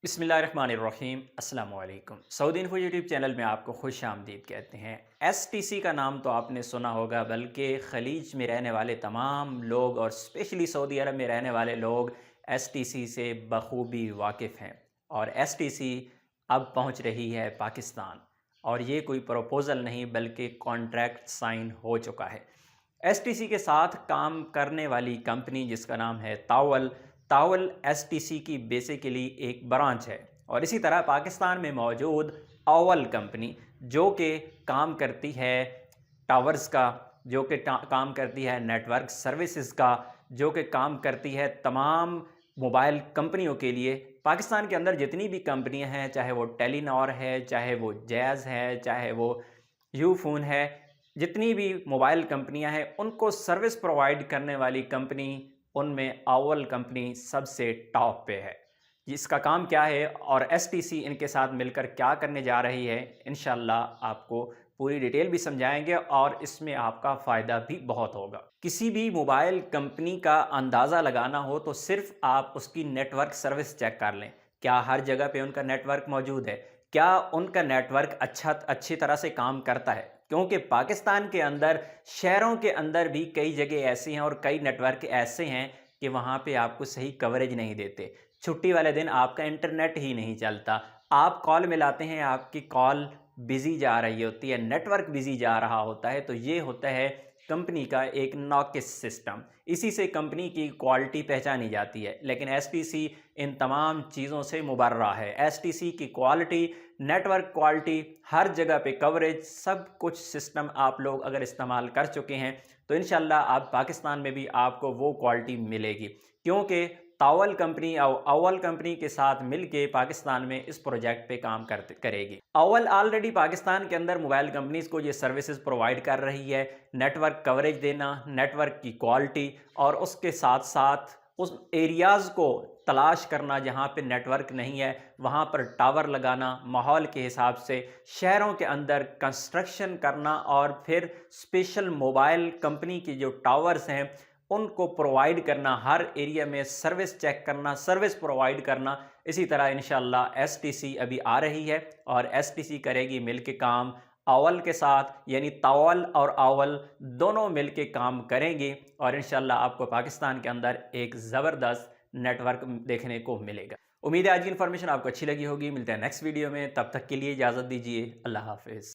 बिस्मिल्लाहिर्रहमानिर्रहीम अस्सलाम वालेकुम। सऊदी इन्फो यूट्यूब चैनल में आपको खुश आमदीद कहते हैं। एसटीसी का नाम तो आपने सुना होगा, बल्कि ख़लीज में रहने वाले तमाम लोग और स्पेशली सऊदी अरब में रहने वाले लोग एसटीसी से बखूबी वाकिफ़ हैं। और एसटीसी अब पहुंच रही है पाकिस्तान, और ये कोई प्रपोज़ल नहीं बल्कि कॉन्ट्रैक्ट साइन हो चुका है। एसटीसी के साथ काम करने वाली कंपनी जिसका नाम है तावल तावल एसटीसी की बेसिकली एक ब्रांच है। और इसी तरह पाकिस्तान में मौजूद अव्वल कंपनी जो कि काम करती है टावर्स का, जो कि काम करती है नेटवर्क सर्विसेज का, जो कि काम करती है तमाम मोबाइल कंपनियों के लिए। पाकिस्तान के अंदर जितनी भी कंपनियां हैं, चाहे वो टेलीनॉर है, चाहे वो जैज़ है, चाहे वो यूफोन है, जितनी भी मोबाइल कंपनियां हैं उनको सर्विस प्रोवाइड करने वाली कंपनी, उनमें अव्वल कंपनी सबसे टॉप पे है। इसका काम क्या है और एसटीसी इनके साथ मिलकर क्या करने जा रही है, इंशाल्लाह आपको पूरी डिटेल भी समझाएंगे और इसमें आपका फ़ायदा भी बहुत होगा। किसी भी मोबाइल कंपनी का अंदाज़ा लगाना हो तो सिर्फ आप उसकी नेटवर्क सर्विस चेक कर लें। क्या हर जगह पे उनका नेटवर्क मौजूद है? क्या उनका नेटवर्क अच्छी तरह से काम करता है? क्योंकि पाकिस्तान के अंदर, शहरों के अंदर भी कई जगह ऐसी हैं और कई नेटवर्क ऐसे हैं कि वहाँ पे आपको सही कवरेज नहीं देते। छुट्टी वाले दिन आपका इंटरनेट ही नहीं चलता। आप कॉल मिलाते हैं, आपकी कॉल बिज़ी जा रही होती है, नेटवर्क बिज़ी जा रहा होता है। तो ये होता है कंपनी का एक नॉकिस सिस्टम। इसी से कंपनी की क्वालिटी पहचानी जाती है। लेकिन एसटीसी इन तमाम चीज़ों से मुबर्रा है। एसटीसी की क्वालिटी, नेटवर्क क्वालिटी, हर जगह पे कवरेज, सब कुछ सिस्टम आप लोग अगर इस्तेमाल कर चुके हैं तो इंशाल्लाह आप पाकिस्तान में भी आपको वो क्वालिटी मिलेगी। क्योंकि तावल कंपनी और अव्वल कंपनी के साथ मिलके पाकिस्तान में इस प्रोजेक्ट पे काम करेगी। अव्वल ऑलरेडी पाकिस्तान के अंदर मोबाइल कंपनीज को ये सर्विसेज प्रोवाइड कर रही है। नेटवर्क कवरेज देना, नेटवर्क की क्वालिटी, और उसके साथ साथ उस एरियाज़ को तलाश करना जहाँ पे नेटवर्क नहीं है, वहाँ पर टावर लगाना, माहौल के हिसाब से शहरों के अंदर कंस्ट्रक्शन करना, और फिर स्पेशल मोबाइल कंपनी के जो टावर्स हैं उनको प्रोवाइड करना, हर एरिया में सर्विस चेक करना, सर्विस प्रोवाइड करना। इसी तरह इंशाल्लाह एसटीसी अभी आ रही है और एसटीसी करेगी मिलके काम अव्वल के साथ, यानी तावल और अव्वल दोनों मिलके काम करेंगे और इंशाल्लाह आपको पाकिस्तान के अंदर एक ज़बरदस्त नेटवर्क देखने को मिलेगा। उम्मीद है आज की इन्फॉर्मेशन आपको अच्छी लगी होगी। मिलते हैं नेक्स्ट वीडियो में, तब तक के लिए इजाज़त दीजिए। अल्लाह हाफिज़।